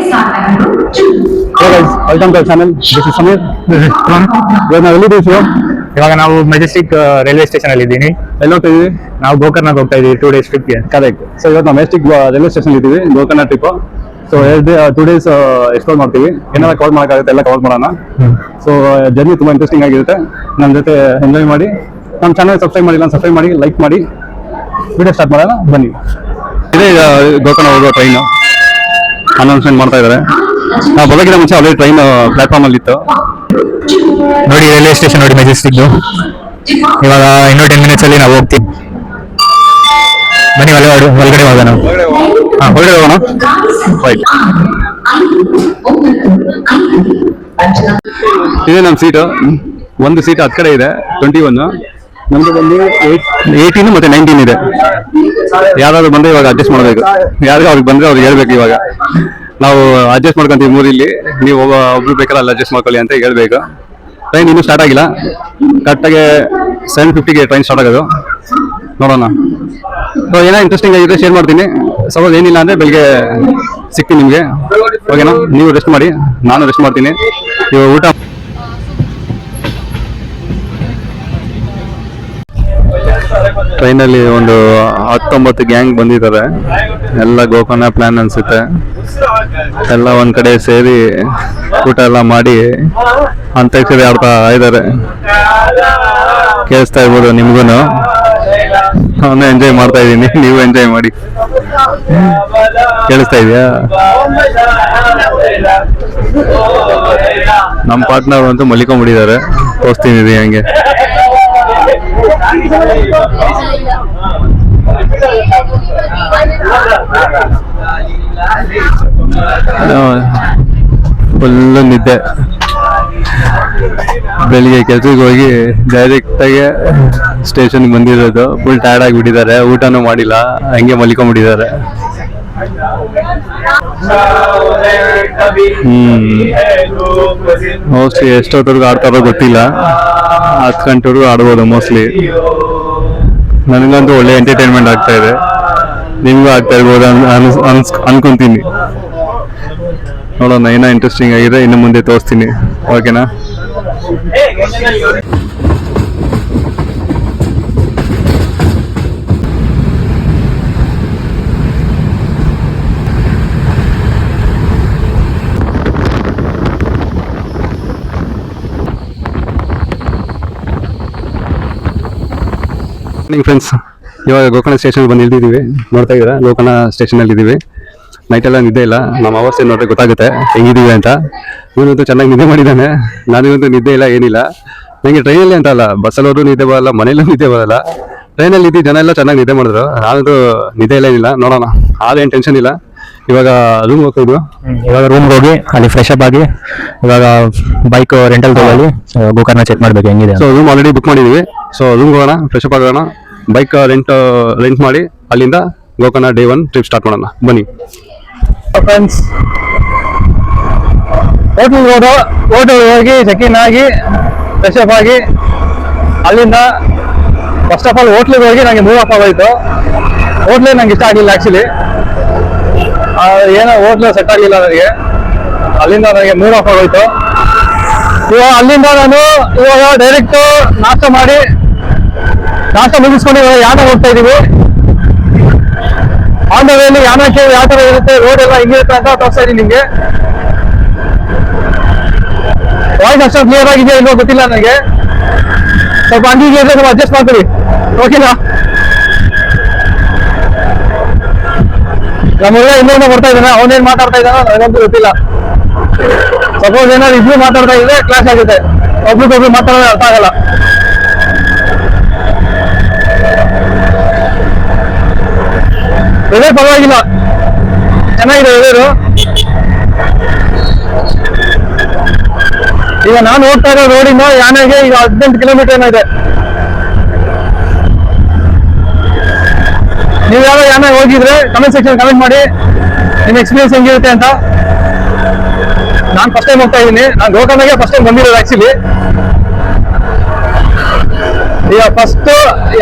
Hey guys, welcome to our channel. This is Samir. This is Ron. We are now really busy. ಇವಾಗ ನಾವು Majestic railway station ಅಲ್ಲಿ ಇದ್ದೀನಿ. ಎಲ್ಲಿ ಹೋಗ್ತಾ ಇದೀವಿ? ನಾವು ಗೋಕರ್ಣಕ್ಕೆ ಹೋಗ್ತಾ ಇದೀವಿ 2 days ಟ್ರಿಪ್ಗೆ. ಕರೆಕ್ಟ್. ಸೊ ಇವತ್ತು ನಾವು ಮೆಜೆಸ್ಟಿಕ್ ರೈಲ್ವೆ ಸ್ಟೇಷನ್ ಇದ್ದೀವಿ, Gokarna trip. So 2 days explore ಮಾಡ್ತೀವಿ. ಏನಾರ ಕವರ್ ಮಾಡೋಕ್ಕಾಗುತ್ತೆ ಎಲ್ಲ ಕವರ್ ಮಾಡೋಣ. ಸೊ ಜರ್ನಿ ತುಂಬಾ ಇಂಟ್ರೆಸ್ಟಿಂಗ್ ಆಗಿರುತ್ತೆ. ನಮ್ಮ ಜೊತೆ ಎಂಜಾಯ್ ಮಾಡಿ. ನಮ್ಮ ಚಾನಲ್ ಸಬ್ಸ್ಕ್ರೈಬ್ ಮಾಡಿ, ಲೈಕ್ ಮಾಡಿ. ವಿಡಿಯೋ ಸ್ಟಾರ್ಟ್ ಮಾಡೋಣ ಬನ್ನಿ. ಇದೇ ಗೋಕರ್ಣ ಹೋಗೋ ಟ್ರೈನ್ ಅನೌನ್ಸ್ಮೆಂಟ್ ಮಾಡ್ತಾ ಇದ್ದಾರೆ. ನಾವು ಬರೋಕ್ಕಿಂತ ಮುಂಚೆ ಆಲ್ರೆಡಿ ಟ್ರೈನ್ ಪ್ಲಾಟ್ಫಾರ್ಮ್ ಅಲ್ಲಿ ಇತ್ತು. ನೋಡಿ ರೈಲ್ವೆ ಸ್ಟೇಷನ್ ನೋಡಿ ಮೆಜೆಸ್ಟಿಕ್. ಇವಾಗ ಇನ್ನೂ 10 minutes ಅಲ್ಲಿ ನಾವು ಹೋಗ್ತೀವಿ. ಬನ್ನಿ ಒಳಗಡೆ ಹೋಗೋಣ. ಹೊರಗಡೆ ಹೋಗೋಣ. ರೈಟ್. ಇದೇ ನಮ್ಮ ಸೀಟು. ಒಂದು ಸೀಟ್ ಹತ್ತು ಕಡೆ ಇದೆ, 21. ನಮ್ದು ಬಂದು 18 ಮತ್ತೆ 19 ಇದೆ. ಯಾರಾದ್ರೂ ಬಂದ್ರೆ ಇವಾಗ ಅಡ್ಜಸ್ಟ್ ಮಾಡ್ಬೇಕು. ಯಾರಿಗೂ ಅವ್ರಿಗೆ ಬಂದ್ರೆ ಅವ್ರಿಗೆ ಹೇಳ್ಬೇಕು. ಇವಾಗ ನಾವು ಅಡ್ಜಸ್ಟ್ ಮಾಡ್ಕೊಂತೀವಿ ಮೂರಿಲ್ಲಿ, ನೀವು ಒಬ್ರು ಬೇಕಾದ್ರೆ ಅಲ್ಲಿ ಅಡ್ಜಸ್ಟ್ ಮಾಡ್ಕೊಳ್ಳಿ ಅಂತ ಹೇಳ್ಬೇಕು. ಟ್ರೈನ್ ಇನ್ನೂ ಸ್ಟಾರ್ಟ್ ಆಗಿಲ್ಲ. ಕರೆಕ್ಟಾಗಿ 7:50ಗೆ ಟ್ರೈನ್ ಸ್ಟಾರ್ಟ್ ಆಗೋದು. ನೋಡೋಣ. ಸೊ ಏನೋ ಇಂಟ್ರೆಸ್ಟಿಂಗ್ ಆಗಿದೆ, ಶೇರ್ ಮಾಡ್ತೀನಿ. ಸಪೋಸ್ ಏನಿಲ್ಲ ಅಂದ್ರೆ ಬೆಳಿಗ್ಗೆ ಸಿಗ್ತೀನಿ ನಿಮಗೆ. ಓಕೆನಾ? ನೀವು ರೆಸ್ಟ್ ಮಾಡಿ, ನಾನು ರೆಸ್ಟ್ ಮಾಡ್ತೀನಿ. ಇವಾಗ ಊಟ ಟ್ರೈನಲ್ಲಿ ಒಂದು 19 ಗ್ಯಾಂಗ್ ಬಂದಿದ್ದಾರೆ. ಎಲ್ಲ ಗೋಕರ್ಣ ಪ್ಲಾನ್ ಅನ್ಸುತ್ತೆ. ಎಲ್ಲ ಒಂದ್ ಕಡೆ ಸೇರಿ ಊಟ ಎಲ್ಲ ಮಾಡಿ ಅಂತ್ಯಾಕ್ಷರಿ ಆಡ್ತಾ ಇದ್ದಾರೆ. ಕೇಳಿಸ್ತಾ ಇರ್ಬೋದು ನಿಮ್ಗೂನು. ನಾನು ಎಂಜಾಯ್ ಮಾಡ್ತಾ ಇದ್ದೀನಿ, ನೀವು ಎಂಜಾಯ್ ಮಾಡಿ. ಕೇಳಿಸ್ತಾ ಇದೆಯಾ? ನಮ್ಮ ಪಾರ್ಟ್ನರ್ ಅಂತೂ ಮಲಿಕೊಂಡ್ಬಿಟ್ಟಿದ್ದಾರೆ. ತೋರಿಸ್ತೀನಿ ಹಂಗೆ. ಫುಲ್ಲು ನಿದ್ದೆ. ಬೆಳಿಗ್ಗೆ ಕೆಲ್ಸಕ್ಕೆ ಹೋಗಿ ಡೈರೆಕ್ಟ್ ಆಗಿ ಸ್ಟೇಷನ್ಗೆ ಬಂದಿರೋದು. ಫುಲ್ ಟಯರ್ಡ್ ಆಗಿಬಿಟ್ಟಿದ್ದಾರೆ. ಊಟನೂ ಮಾಡಿಲ್ಲ, ಹಂಗೆ ಮಲಿಕೊಂಡ್ಬಿಟ್ಟಿದ್ದಾರೆ. ಮೋಸ್ಟ್ಲಿ ಎಷ್ಟೊತ್ತವರೆಗೂ ಆಡ್ತಾರೋ ಗೊತ್ತಿಲ್ಲ. 10 ಗಂಟೆವರೆಗೂ ಆಡ್ಬೋದು ಮೋಸ್ಟ್ಲಿ. ನನಗಂತೂ ಒಳ್ಳೆ ಎಂಟರ್ಟೈನ್ಮೆಂಟ್ ಆಗ್ತಾ ಇದೆ. ನಿಮ್ಗೂ ಆಗ್ತಾ ಇರ್ಬೋದು ಅನ್ಕೊಂತೀನಿ. ನೋಡೋಣ, ಏನೋ ಇಂಟ್ರೆಸ್ಟಿಂಗ್ ಆಗಿದೆ. ಇನ್ನು ಮುಂದೆ ತೋರಿಸ್ತೀನಿ. ಓಕೆನಾ? ಫ್ರೆಂಡ್ಸ್, ಇವಾಗ ಗೋಕರ್ಣ ಸ್ಟೇಷನ್ ಬಂದು ಇಳಿದಿದ್ದೀವಿ. ನೋಡ್ತಾ ಇದ್ದೀರಾ, ಗೋಕರ್ಣ ಸ್ಟೇಷನ್ ಅಲ್ಲಿ ಇದ್ದೀವಿ. ನೈಟ್ ಎಲ್ಲ ನಿದ್ದೆ ಇಲ್ಲ. ನಮ್ಮ ಅವರ್ಸ್ ನೋಡಿದ್ರೆ ಗೊತ್ತಾಗುತ್ತೆ ಹೆಂಗಿದೀವಿ ಅಂತ. ಇವನಂತೂ ಚೆನ್ನಾಗಿ ನಿದ್ದೆ ಮಾಡಿದ್ದಾನೆ. ನನಗಂತೂ ನಿದ್ದೆ ಇಲ್ಲ, ಏನಿಲ್ಲ. ನನಗೆ ಟ್ರೈನಲ್ಲಿ ಅಂತ ಅಲ್ಲ, ಬಸ್ಸಲ್ಲಿ ಹೋದ್ರೂ ನಿದ್ದೆ ಬರಲ್ಲ, ಮನೆಯಲ್ಲೂ ನಿದ್ದೆ ಬರಲ್ಲ. ಟ್ರೈನಲ್ಲಿ ಇದ್ದು ಜನ ಎಲ್ಲ ಚೆನ್ನಾಗಿ ನಿದ್ದೆ ಮಾಡಿದ್ರು. ನಾನಂತೂ ನಿದ್ದೆ ಇಲ್ಲ, ಏನಿಲ್ಲ. ನೋಡೋಣ, ಆದೇನು ಟೆನ್ಷನ್ ಇಲ್ಲ. ಇವಾಗ ರೂಮ್ ಹೋಗ್ತಾ ಇದ್ವು. ಇವಾಗ ರೂಮ್ಗೆ ಹೋಗಿ ಅಲ್ಲಿ ಫ್ರೆಶ್ ಅಪ್ ಆಗಿ ಇವಾಗ ಬೈಕ್ ರೆಂಟಲ್ ತಗೊಳ್ಳಿ ಗೋಕರ್ಣ ಚೆಕ್ ಮಾಡ್ಬೇಕು ಹೆಂಗಿದೆ. ಸೊ ರೂಮ್ ಆಲ್ರೆಡಿ ಬುಕ್ ಮಾಡಿದೀವಿ. ಸೊ ರೂಮ್ ಹೋಗೋಣ, ಫ್ರೆಶ್ ಅಪ್ ಆಗೋಣ, ಬೈಕ್ ರೆಂಟ್ ಮಾಡಿ ಅಲ್ಲಿಂದ ಗೋಕರ್ಣ Day 1 ಟ್ರಿಪ್ ಸ್ಟಾರ್ಟ್ ಮಾಡೋಣ. ಬನ್ನಿ ಫ್ರೆಂಡ್ಸ್. ಹೋಟೆಲ್ ಹೋಗಿ ಚೆಕ್ ಇನ್ ಆಗಿ ಫ್ರೆಶ್ ಅಪ್ ಆಗಿ ಅಲ್ಲಿಂದ ಫಸ್ಟ್ ಆಫ್ ಆಲ್ ಹೋಟ್ಲಿಗೆ ಹೋಗಿ ನನಗೆ ಮೂವ್ ಆಫ್ ಆಗೋಯ್ತು. ಹೋಟ್ಲೇ ನಂಗೆ ಇಷ್ಟ ಆಗಲಿಲ್ಲ ಆ್ಯಕ್ಚುಲಿ. ಏನೋ ಹೋಟ್ಲು ಸೆಟ್ ಆಗಲಿಲ್ಲ ನನಗೆ. ಅಲ್ಲಿಂದ ನನಗೆ ಮೂವ್ ಆಫ್ ಆಗೋಯ್ತು. ಇವಾಗ ಅಲ್ಲಿಂದ ನಾನು ಇವಾಗ ಡೈರೆಕ್ಟು ನಾಷ್ಟ ಮುಗಿಸ್ಕೊಂಡು ಇವಾಗ ಯಾನ ಹೋಗ್ತಾ ಇದೀವಿ. ಆನ್ ದ ವೇಲಿ ಯಾನಕ್ಕೆ ಯಾವ ತರ ಇರುತ್ತೆ, ರೋಡ್ ಎಲ್ಲ ಹಿಂಗಿರುತ್ತೆ ಅಂತ ತೋರಿಸ್ತಾ ಇದೀನಿ ನಿಮ್ಗೆ. ವಾಯ್ಸ್ ಅಷ್ಟೊಂದು ಕ್ಲಿಯರ್ ಆಗಿದೆಯಾ ಇಲ್ವೋ ಗೊತ್ತಿಲ್ಲ ನನಗೆ. ಸ್ವಲ್ಪ ಹಂಗಿಗೆ ಇದ್ರೆ ಸ್ವಲ್ಪ ಅಡ್ಜಸ್ಟ್ ಮಾಡ್ತೀವಿ. ಓಕೆನಾ? ನಮ್ಮೆಲ್ಲ ಇನ್ನೊಂದು ಬರ್ತಾ ಇದ್ದಾನೆ. ಅವನೇನ್ ಮಾತಾಡ್ತಾ ಇದ್ದಾನೋ ನನಗಂತೂ ಗೊತ್ತಿಲ್ಲ. ಸಪೋಸ್ ಏನಾದ್ರು ಇಬ್ರು ಮಾತಾಡ್ತಾ ಇದ್ರೆ ಕ್ಲಾಸ್ ಆಗುತ್ತೆ. ಒಬ್ರಿಗೊಬ್ರು ಮಾತಾಡೋದು ಅರ್ಥ ಆಗಲ್ಲ. ವೆದರ್ ಪರವಾಗಿಲ್ಲ, ಚೆನ್ನಾಗಿದೆ ವೆದರು. ಈಗ ನಾನು ಹೋಗ್ತಾ ಇರೋ ರೋಡಿಂದ ಯಾನೆಗೆ ಈಗ 18 ಕಿಲೋಮೀಟರ್ ಏನೋ ಇದೆ. ನೀವು ಯಾವ ಯಾನ ಹೋಗಿದ್ರೆ ಕಮೆಂಟ್ ಸೆಕ್ಷನ್ ಕಮೆಂಟ್ ಮಾಡಿ ನಿಮ್ಮ ಎಕ್ಸ್ಪೀರಿಯನ್ಸ್ ಹೆಂಗಿರುತ್ತೆ ಅಂತ. ನಾನು ಫಸ್ಟ್ ಟೈಮ್ ಹೋಗ್ತಾ ಇದ್ದೀನಿ. ನಾನು ಗೋಕರ್ಣಗೆ ಫಸ್ಟ್ ಟೈಮ್ ಬಂದಿರೋದು ಆಕ್ಚುಲಿ. ಈಗ ಫಸ್ಟ್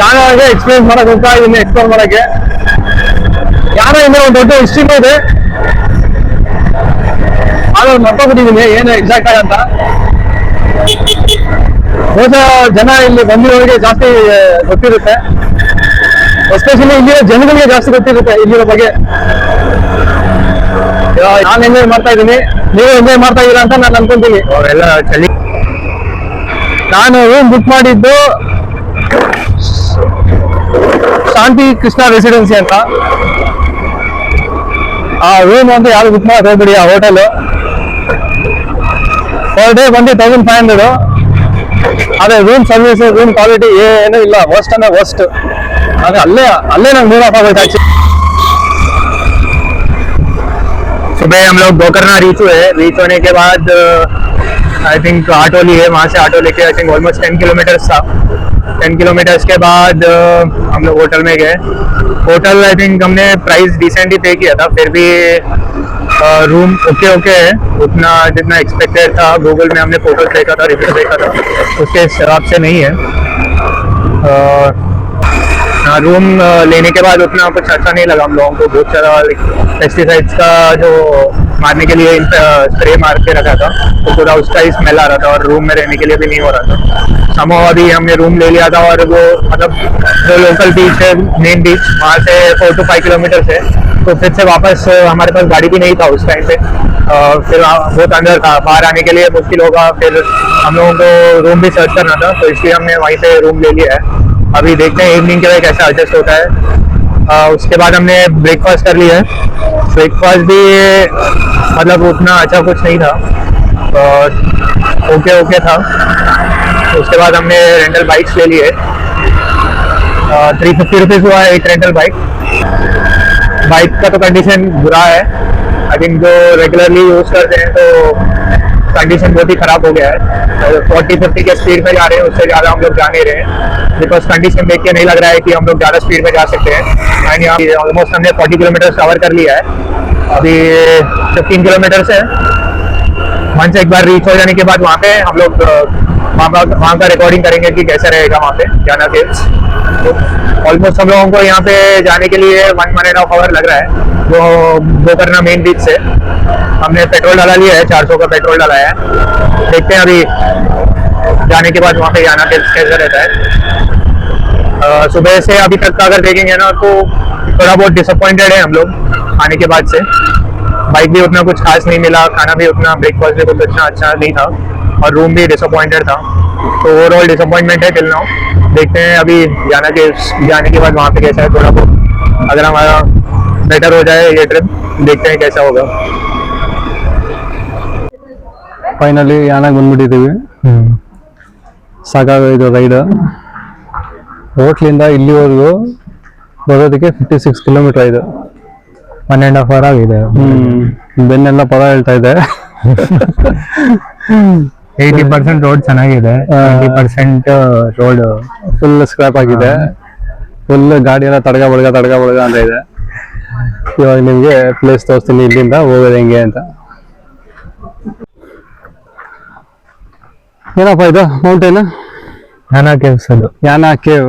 ಯಾನಾಗೆ ಎಕ್ಸ್ಪೀರಿಯನ್ಸ್ ಮಾಡಕ್ ಹೋಗ್ತಾ ಇದ್ದೀನಿ, ಎಕ್ಸ್ಪ್ಲೋರ್ ಮಾಡಕ್ಕೆ. ಯಾನ ಇಂದ ಒಂದು ದೊಡ್ಡ ಹಿಸ್ಟ್ರಿನೂ ಇದೆ. ಆದ್ರೂ ಮರ್ತೋಗ್ಬಿಟ್ಟಿದ್ದೀನಿ ಏನು ಎಕ್ಸಾಕ್ಟ್ ಆಗಂತ. ಬಹುಶಃ ಜನ ಇಲ್ಲಿ ಬಂದಿರೋರಿಗೆ ಜಾಸ್ತಿ ಗೊತ್ತಿರುತ್ತೆ, ಎಸ್ಪೆಷಲಿ ಇಲ್ಲಿರೋ ಜನಗಳಿಗೆ ಜಾಸ್ತಿ ಗೊತ್ತಿರುತ್ತೆ ಇಲ್ಲಿರೋ ಬಗ್ಗೆ. ನಾನು ಎಂಜಾಯ್ ಮಾಡ್ತಾ ಇದ್ದೀನಿ, ನೀವು ಎಂಜಾಯ್ ಮಾಡ್ತಾ ಇದ್ದೀರಾ ಅಂತ ನಾನು ಅನ್ಕೊಂತೀನಿ. ಅವರೆಲ್ಲ ಚಳಿ. ನಾನು ರೂಮ್ ಬುಕ್ ಮಾಡಿದ್ದು ಶಾಂತಿ ಕೃಷ್ಣ ರೆಸಿಡೆನ್ಸಿ ಅಂತ. ಆ ರೂಮ್ ಅಂತ ಯಾರು ಬುಕ್ ಮಾಡಿ ಹೋಗ್ಬಿಡಿ. ಆ ಹೋಟೆಲ್ ಪರ್ ಡೇ ಬಂದು 1500. ಅದೇ ರೂಮ್ ಸರ್ವಿಸ್, ರೂಮ್ ಕ್ವಾಲಿಟಿ ಏನೂ ಇಲ್ಲ, ವರ್ಸ್ಟ್ ಅಂದ್ರೆ ವರ್ಸ್ಟ್. ಅದೇ ಅಲ್ಲೇ ನಂಗೆ ಮೂಡ್ ಆಫ್ ಆಗೋಯ್ತು ಆಕ್ಚುಲಿ. सुबह हम लोग गोकर्णा रीच हुए. रीच होने के बाद आई थिंक ऑटो लिए, वहाँ से ऑटो लेके आई थिंक ऑलमोस्ट 10 किलोमीटर्स था. 10 किलोमीटर्स के बाद हम लोग होटल में गए. होटल आई थिंक हमने प्राइस डिसेंट ही पे किया था, फिर भी रूम ओके है, उतना जितना एक्सपेक्टेड था. गूगल में हमने फोटोज देखा था, रिव्यू देखा था, उसके हिसाब से नहीं है. रूम लेने के बाद उतना कुछ अच्छा नहीं लगा हम लोगों को. बहुत सारा पेस्टिसाइड्स का जो मारने के लिए स्प्रे मार के रखा था, तो पूरा उसका ही स्मेल आ रहा था और रूम में रहने के लिए भी नहीं हो रहा था. समहाउ अभी हमने रूम ले लिया था और वो मतलब जो लोकल बीच है, मेन बीच, वहाँ से 4 to 5 किलोमीटर है. तो फिर से वापस हमारे पास गाड़ी भी नहीं था उस टाइम पे. फिर बहुत अंदर था, बाहर आने के लिए मुश्किल होगा. फिर हम लोगों को रूम भी सर्च करना था, तो इसलिए हमने वहीं पे रूम ले लिया है. अभी देखते हैं इवनिंग के लिए कैसा एडजस्ट होता है. उसके बाद हमने ब्रेकफास्ट कर लिया है. ब्रेकफास्ट भी मतलब उतना अच्छा कुछ नहीं था, ओके था. उसके बाद हमने रेंटल बाइक्स ले लिए. 350 रुपीज़ हुआ है एक रेंटल बाइक. बाइक का तो कंडीशन बुरा है. आई थिंक जो रेगुलरली यूज़ करते हैं तो कंडीशन बहुत ही खराब हो गया है. 40-50 के स्पीड में जा रहे हैं, उससे ज़्यादा हम लोग जा नहीं रहे हैं, बिकॉज कंडीशन देख के नहीं लग रहा है कि हम लोग ज़्यादा स्पीड में जा सकते हैं. एंड यहाँ ऑलमोस्ट हमने 40 किलोमीटर कवर कर लिया है. अभी 15 किलोमीटर है. वहाँ से एक बार रीच हो जाने के बाद वहाँ पे हम लोग वहाँ का रिकॉर्डिंग करेंगे कि कैसा रहेगा वहाँ पे जाना केव्स. ऑलमोस्ट हम लोगों को यहाँ पे जाने के लिए 1.5 आवर लग रहा है, जो गोकर्णा मेन बीच से. हमने पेट्रोल डाला लिया है, 400 का पेट्रोल डाला है. देखते हैं अभी जाने के बाद वहाँ पे जाना कैसा रहता है. सुबह से अभी तक का अगर देखेंगे ना तो थोड़ा बहुत डिसअपॉइंटेड है हम लोग आने के बाद से. बाइक भी उतना कुछ खास नहीं मिला, खाना भी उतना, ब्रेकफास्ट भी कुछ उतना अच्छा नहीं था, और रूम भी डिसअपॉइंटेड था. तो ओवरऑल डिसअपॉइंटमेंट है टिल नाउ. देखते हैं अभी जाने के बाद वहाँ पे कैसा है. थोड़ा बहुत अगर हमारा बेटर हो जाए ये ट्रिप, देखते हैं कैसा होगा. ಫೈನಲಿ ಯಾನಾಗಿ ಬಂದ್ಬಿಟ್ಟಿದ್ದೀವಿ. ಸಾಕಾಗೋಯ್ತು ರೈಡ್. ಹೋಟ್ಲಿಂದ ಇಲ್ಲಿವರೆಗೂ ಬರೋದಕ್ಕೆ 56 ಕಿಲೋಮೀಟರ್ ಇದೆ. 1.5 hour ಆಗಿದೆ. ಬೆನ್ನೆಲ್ಲ ಪದ ಹೇಳ್ತಾ ಇದೆ. 80% ರೋಡ್ ಚೆನ್ನಾಗಿದೆ, 20% ರೋಡ್ ಫುಲ್ ಸ್ಕ್ರಾಪ್ ಆಗಿದೆ. ಫುಲ್ ಗಾಡಿ ಎಲ್ಲ ತಡಗ ಬಡಗ ಅಂತ ಇದೆ. ಇವಾಗ ನಿಮ್ಗೆ ಪ್ಲೇಸ್ ತೋರಿಸ್ತೀನಿ ಇಲ್ಲಿಂದ ಹೋಗೋದು ಹೆಂಗೆ ಅಂತ. ಏನಪ್ಪ ಇದು ಮೌಂಟೇನ್? Yana caves. ಅದು ಯಾನಾ ಕೇವ್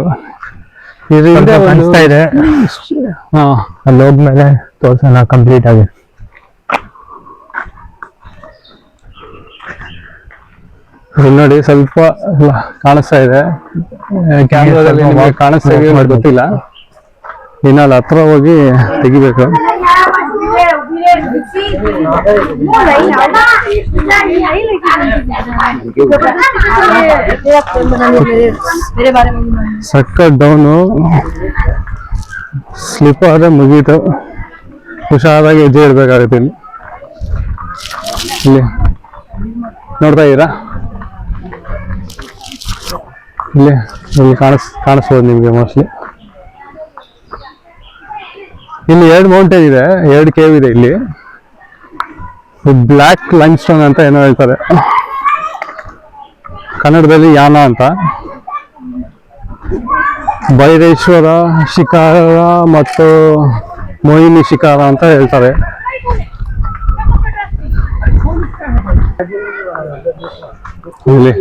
ಇದು ಕಾಣಿಸ್ತಾ ಇದೆ. ಅಲ್ಲಿ ಹೋದ್ಮೇಲೆ ತೋರ್ಸೋಣ ಕಂಪ್ಲೀಟ್ ಆಗಿ. ಇಲ್ಲಿ ನೋಡಿ ಸ್ವಲ್ಪ ಕಾಣಿಸ್ತಾ ಇದೆ. ಕ್ಯಾಮ್ರಾದಲ್ಲಿ ನಿಮಗೆ ಕಾಣಿಸ್ತಾ ಇದೆಯೋ ಗೊತ್ತಿಲ್ಲ. ಇನ್ನು ಅಲ್ಲಿ ಹತ್ರ ಹೋಗಿ ತೆಗಿಬೇಕು. ಸಕ್ಕತ್ ಡೌನು. ಸ್ಲಿಪ್ ಆದ್ರೆ ಮುಗೀತು. ಹುಷಾರಾಗಿ ಹೆಜ್ಜೆ ಇಡ್ಬೇಕಾಗುತ್ತೆ. ಇಲ್ಲಿ ನೋಡ್ತಾ ಇದ್ದೀರಾ? ಇಲ್ಲಿ ಕಾಣಿಸ್ಬೋದು ನಿಮಗೆ ಮೋಸ್ಟ್ಲಿ. ಇಲ್ಲಿ 2 ಮೌಂಟೇನ್ ಇದೆ, 2 ಕೇವ್ ಇದೆ. ಇಲ್ಲಿ ಬ್ಲ್ಯಾಕ್ ಲೈಮ್ ಸ್ಟೋನ್ ಅಂತ ಏನೋ ಹೇಳ್ತಾರೆ, ಕನ್ನಡದಲ್ಲಿ ಯಾನ ಅಂತ. ಭೈರೇಶ್ವರ ಶಿಖರ ಮತ್ತು ಮೋಹಿನಿ ಶಿಖರ ಅಂತ ಹೇಳ್ತಾರೆ. ಇಲ್ಲಿ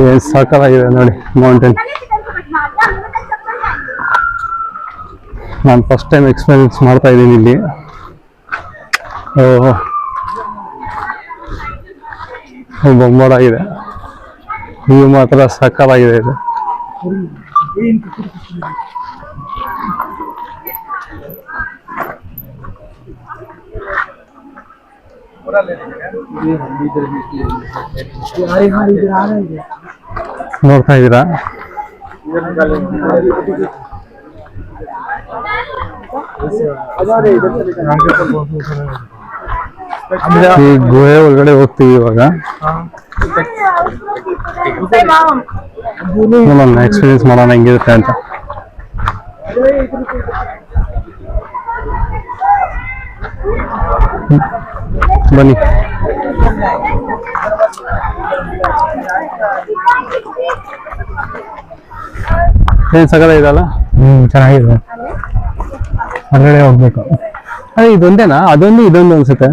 ಏನ್ ಸಾಕಾಗಿದೆ ನೋಡಿ ಮೌಂಟೇನ್. ನಾನು ಫಸ್ಟ್ ಟೈಮ್ ಎಕ್ಸ್ಪೀರಿಯನ್ಸ್ ಮಾಡ್ತಾ ಇದ್ದೀನಿ ಇಲ್ಲಿ. ಬೊಂಬಾಡಾಗಿದೆ, ವ್ಯೂ ಮಾತ್ರ ಸಕ್ಕತ್ತಾಗಿದೆ ಇದು. ನೋಡ್ತಾ ಇದ್ದೀರಾ, ಈ ಗುಹೆ ಒಳಗಡೆ ಹೋಗ್ತೀವಿ ಇವಾಗ. ನೋಡೋಣ ಎಕ್ಸ್ಪೀರಿಯನ್ಸ್ ಮಾಡೋಣ ಹೆಂಗಿರುತ್ತೆ ಅಂತ. ಬನ್ನಿ. ಏನ್ ಸಗಲ ಇದಲ್ಲ. ಚೆನ್ನಾಗಿದೆ, ಹೊರಗಡೆ ಹೋಗ್ಬೇಕು. ಅದೇ ಇದೊಂದೇನಾ? ಅದೊಂದು ಇದೊಂದು ಅನ್ಸುತ್ತೆ.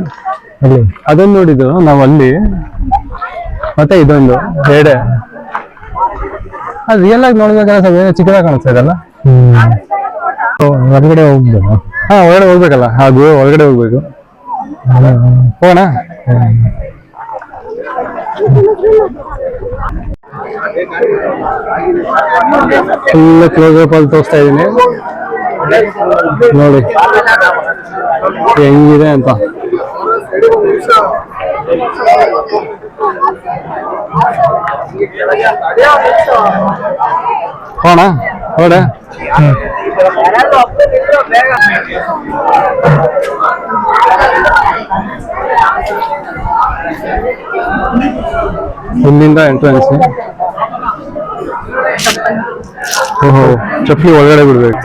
ಅಲ್ಲಿ ಅದೊಂದು ನೋಡಿದ್ದು ನಾವು ಅಲ್ಲಿ, ಮತ್ತೆ ಇದೊಂದು ಎರಡೇ. ಅದು ರಿಯಲ್ ಆಗಿ ನೋಡ್ಬೇಕಾದ್ರೆ ಸ್ವಲ್ಪ ಏನೋ ಚಿಕ್ಕದಾಗಿ ಕಾಣಿಸ್ತಾ ಇದಲ್ಲ. ಹೊರಗಡೆ ಹೋಗ್ಬೇಕು. ಹಾ, ಹೊರಗಡೆ ಹೋಗ್ಬೇಕಲ್ಲ, ಅದು ಹೊರಗಡೆ ಹೋಗ್ಬೇಕು. ಹೋಗೋಣ. ಫುಲ್ ಕ್ಲೋಸ್ ಅಪ್ ಅಲ್ಲಿ ತೋರಿಸ್ತಾ ಇದ್ದೀನಿ ನೋಡಿ ಹೆಂಗಿದೆ ಅಂತ. ಹೋಗೋಣ ಹೊರಡೆ. ಇಲ್ಲಿಂದ ಎಂಟ್ರೆನ್ಸ್. ಓಹೋ, ಚಪ್ಪಲಿ ಒಳಗಡೆ ಬಿಡ್ಬೇಕು.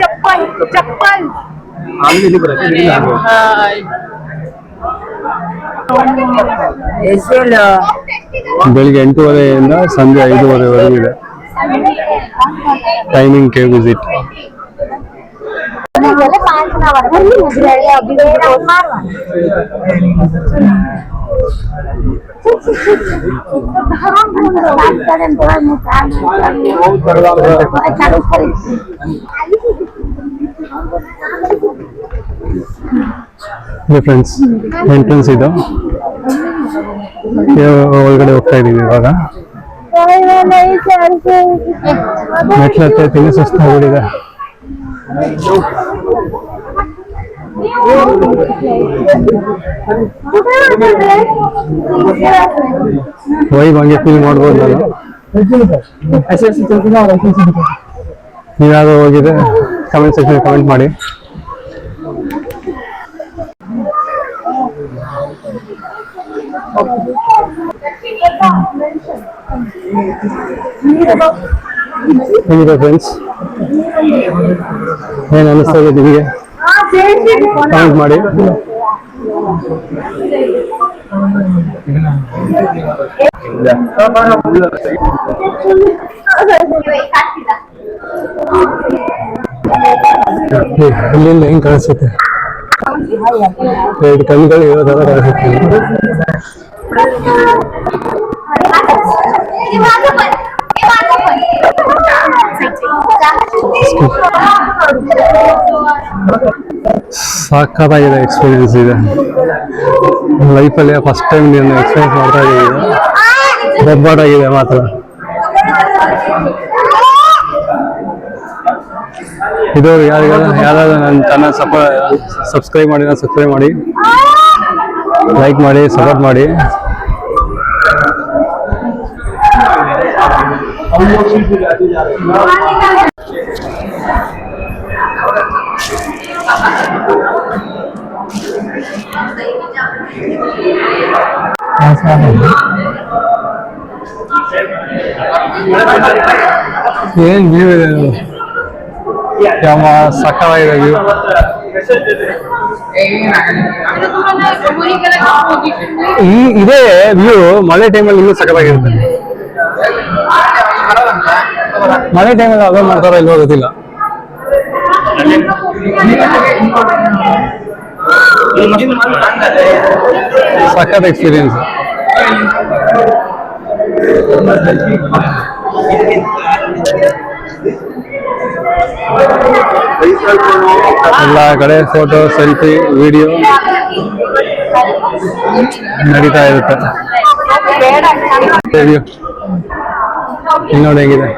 ಬೆಳಿಗ್ಗೆ 8:30 ಸಂಜೆ 5:30 ಇದೆ timing cave visit. Friends, entrance ಇದು. ಒಳಗಡೆ ಹೋಗ್ತಾ ಇದೀವಿ ಇವಾಗ. ಮೆಟ್ಲು ಹತ್ತಿ ಸುಸ್ತಾಗ್ಬಿಟ್ಟಿದೆ. ವೈಬ್ ಹಂಗೆ ಫೀಲ್ ಮಾಡ್ಬೋದು ನಾನು. ನೀವ್ಯಾರು ಹೋಗಿದೆ ಕಮೆಂಟ್ ಸೆಕ್ಷನ್ ಕಮೆಂಟ್ ಮಾಡಿ. ಹೇಗಿದೆ ಫ್ರೆಂಡ್ಸ್, ಏನು ಅನಿಸ್ತಾ ಇದೆ ನಿಮಗೆ ಕಮೆಂಟ್ ಮಾಡಿ. ಇಲ್ಲಿಂದ ಹೆಂಗ್ ಕಾಣಿಸುತ್ತೆ, ಎರಡು ಕಣ್ಣುಗಳು ಇರೋ ತರ ಕಾಣಿಸುತ್ತೆ. ಸಾಕಾಗಿದೆ ಎಕ್ಸ್ಪೀರಿಯನ್ಸ್ ಇದೆ. ಲೈಫಲ್ಲಿ ಫಸ್ಟ್ ಟೈಮ್ ನೀನು ಎಕ್ಸ್ಪೀರಿಯನ್ಸ್ ಮಾಡ್ತಾ ಇದ್ದೀವಿ. ದೊಡ್ಡದಾಗಿದೆ ಮಾತ್ರ. ಇದು ಯಾರಾದ್ರೂ ನನ್ನ ಚಾನಲ್ ಸಬ್ಸ್ಕ್ರೈಬ್ ಮಾಡಿ, ಸಬ್ಸ್ಕ್ರೈಬ್ ಮಾಡಿ, ಲೈಕ್ ಮಾಡಿ, ಸಪೋರ್ಟ್ ಮಾಡಿ. ಏನ್ ವ್ಯೂ ಇದೆ, ಸಕ್ಕತ್ತಾಗಿದೆ ವ್ಯೂ. ಇದೇ ವ್ಯೂ ಮಳೆ ಟೈಮಲ್ಲಿ ಇನ್ನೂ ಸಕ್ಕತ್ತಾಗಿರುತ್ತೆ. ಮಳೆ ಟೈಮಲ್ಲಿ ಅದೇ ಮಾಡ್ತಾರೋ ಇಲ್ವೋ ಗೊತ್ತಿಲ್ಲ. ಸಖತ್ ಎಕ್ಸ್ಪೀರಿಯನ್ಸ್. ಎಲ್ಲ ಕಡೆ ಫೋಟೋ ಸೆಲ್ಫಿ ವಿಡಿಯೋ ನಡೀತಾ ಇರುತ್ತೆ. ಇಲ್ಲಿ ನೋಡಿ ಹೇಗಿದೆ.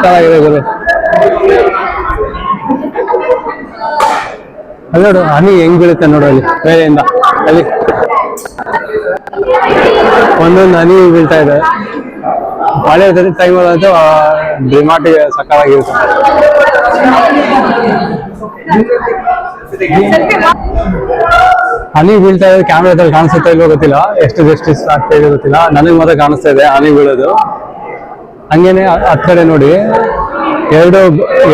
ಚೆನ್ನಾಗಿದೆ ಗುರು. ಅಲ್ಲಿ ನೋಡು ಹನಿ ಹೆಂಗ್ ಬೀಳುತ್ತೆ ನೋಡು ಅಲ್ಲಿ ಮೇಲೆಯಿಂದ. ಅಲ್ಲಿ ಒಂದೊಂದು ಹನಿ ಬೀಳ್ತಾ ಇದೆ. ಮಳೆ ಟೈಮ್ ಅಂತೂ ಡಿಮಾರ್ಟಿಗೆ ಸಕ್ಕತ್ತಾಗಿರುತ್ತೆ. ಹನಿ ಬೀಳ್ತಾ ಇದೆ. ಕ್ಯಾಮ್ರಾದಲ್ಲಿ ಕಾಣಿಸುತ್ತಾ ಇಲ್ವೋ ಗೊತ್ತಿಲ್ಲ, ಎಷ್ಟು ಜಸ್ಟಿಸ್ ಆಗ್ತಾ ಇದೆ ಗೊತ್ತಿಲ್ಲ. ನನಗೆ ಮಾತ್ರ ಕಾಣಿಸ್ತಾ ಇದೆ ಹನಿ ಬೀಳೋದು. ಹಂಗೇನೆ ಹತ್ ಕಡೆ ನೋಡಿ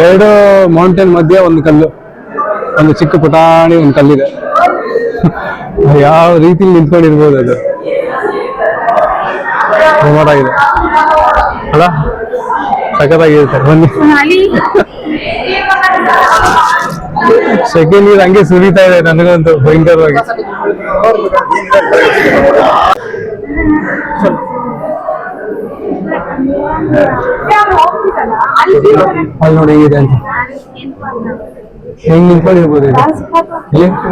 ಎರಡು ಮೌಂಟೇನ್ ಮಧ್ಯೆ ಒಂದು ಕಲ್ಲು, ಒಂದು ಚಿಕ್ಕ ಪುಟಾಣಿ ಒಂದು ಕಲ್ಲಿದೆ. ಯಾವ ರೀತಿಲಿ ನಿಂತ್ಕೊಂಡಿರ್ಬೋದು ಅದು. ಆಗಿದೆ ಅಲ್ಲ, ಸಖತ್ತಾಗಿರುತ್ತೆ. ಬನ್ನಿ. ಸೆಕೆ ನೀರು ಹಂಗೆ ಸುರಿತಾ ಇದೆ ನನಗಂತೂ ಭಯಂಕರವಾಗಿ. ಅಲ್ಲಿ ನೋಡಿ ಹೇಗಿದೆ ಅಂತ. ಹೆಂಗ್ ನಿಂತ್ಕೊಂಡಿರ್ಬೋದು ಇದು.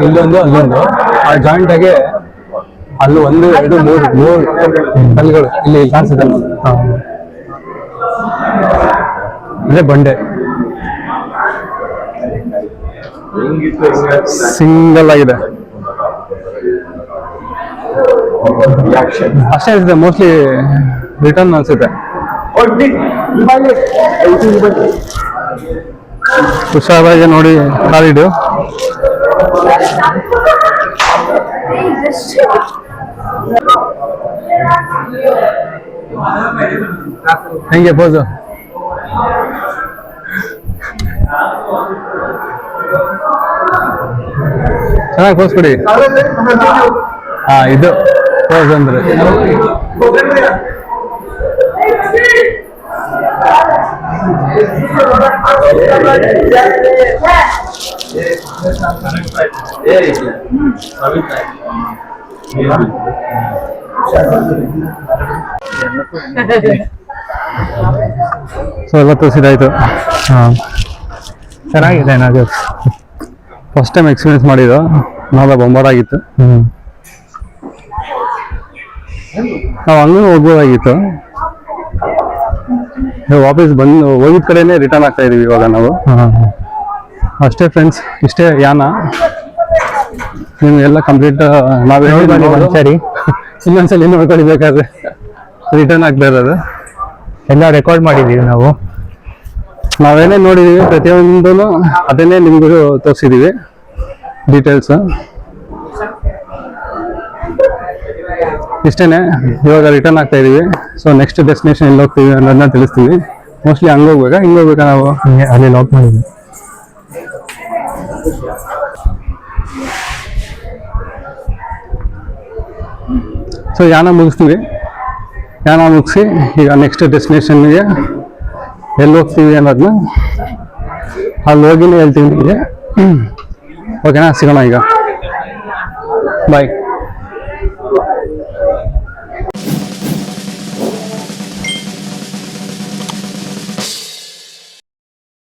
ಇಲ್ಲೊಂದು ಅಲ್ಲೊಂದು ಆ ಜಾಯಿಂಟ್ ಆಗಿ ಅಲ್ಲೂ 1, 2, 3 ಕಲ್ಲುಗಳು ಇಲ್ಲಿ ಕಾಣಿಸುತ್ತೆ. ಅಂದ್ರೆ ಬಂಡೆ ಸಿಂಗಲ್ ಆಗಿದೆ ಅಷ್ಟೇ ಅನ್ಸುತ್ತೆ. ಮೋಸ್ಟ್ಲಿ ರಿಟರ್ನ್ ಅನ್ಸುತ್ತೆ. ಹುಷಾರಾಗಿ ನೋಡಿ ಕಾಲಿಡು. ಹೆಂಗೆ ಪೋಸು? ಚೆನ್ನಾಗಿ ಪೋಸ್ ಕೊಡಿ. ಹಾ, ಇದು ಪೋಸ್ ಅಂದ್ರೆ. ಸೊ ಎಲ್ಲ ತೋರಿಸಿದಾಯ್ತು. ಚೆನ್ನಾಗಿದೆ. ನಾವು ಫಸ್ಟ್ ಟೈಮ್ ಎಕ್ಸ್ಪೀರಿಯನ್ಸ್ ಮಾಡಿದ್ದು, ನಾವೆಲ್ಲ ಬೊಂಬಾರಾಗಿತ್ತು. ನಾವು ಹಂಗೂ ಹೋಗ್ಬೋದಾಗಿತ್ತು. ವಾಪಸ್ ಬಂದು ಹೋಗಿದ ಕಡೆನೇ ರಿಟರ್ನ್ ಆಗ್ತಾ ಇದೀವಿ ಇವಾಗ ನಾವು. ಅಷ್ಟೇ ಫ್ರೆಂಡ್ಸ್, ಇಷ್ಟೇ ಯಾನ. ನಿಮ್ಗೆಲ್ಲ ಕಂಪ್ಲೀಟ್ ನಾವೇ ಸರಿ ಇನ್ನೊಂದ್ಸಲ ನೋಡ್ಕೊಳ್ಳಿ ಬೇಕಾದ್ರೆ. ರಿಟರ್ನ್ ಆಗ್ತಾ ಇರೋದು ಎಲ್ಲ ರೆಕಾರ್ಡ್ ಮಾಡಿದೀವಿ ನಾವು. ನಾವೇನೇ ನೋಡಿದೀವಿ ಪ್ರತಿಯೊಂದೂ ಅದನ್ನೇ ನಿಮ್ಗೂ ತೋರಿಸಿದೀವಿ ಡೀಟೇಲ್ಸ್. ಇಷ್ಟೇನೆ. ಇವಾಗ ರಿಟರ್ನ್ ಆಗ್ತಾ ಇದೀವಿ. ಸೊ ನೆಕ್ಸ್ಟ್ ಡೆಸ್ಟಿನೇಷನ್ ಎಲ್ಲಿ ಹೋಗ್ತೀವಿ ಅನ್ನೋದನ್ನ ತಿಳಿಸ್ತೀವಿ. ಮೋಸ್ಟ್ಲಿ ಹಂಗೆ ಹೋಗ್ಬೇಕಾ ಹಿಂಗೆ ಹೋಗ್ಬೇಕಾ? ನಾವು ಅಲ್ಲಿ ಲಾಕ್ ಮಾಡಿದ್ವಿ. ಸೊ ಯಾನ ಮುಗಿಸ್ತೀವಿ. ಯಾನ ಮುಗಿಸಿ ಈಗ ನೆಕ್ಸ್ಟ್ ಡೆಸ್ಟಿನೇಷನ್ಗೆ ಎಲ್ಲಿ ಹೋಗ್ತೀವಿ ಅನ್ನೋದನ್ನ ಅಲ್ಲಿ ಹೋಗಿನೇ ಹೇಳ್ತೀವಿ ನಿಮಗೆ. ಓಕೆನಾ? ಸಿಗೋಣ ಈಗ. ಬಾಯ್.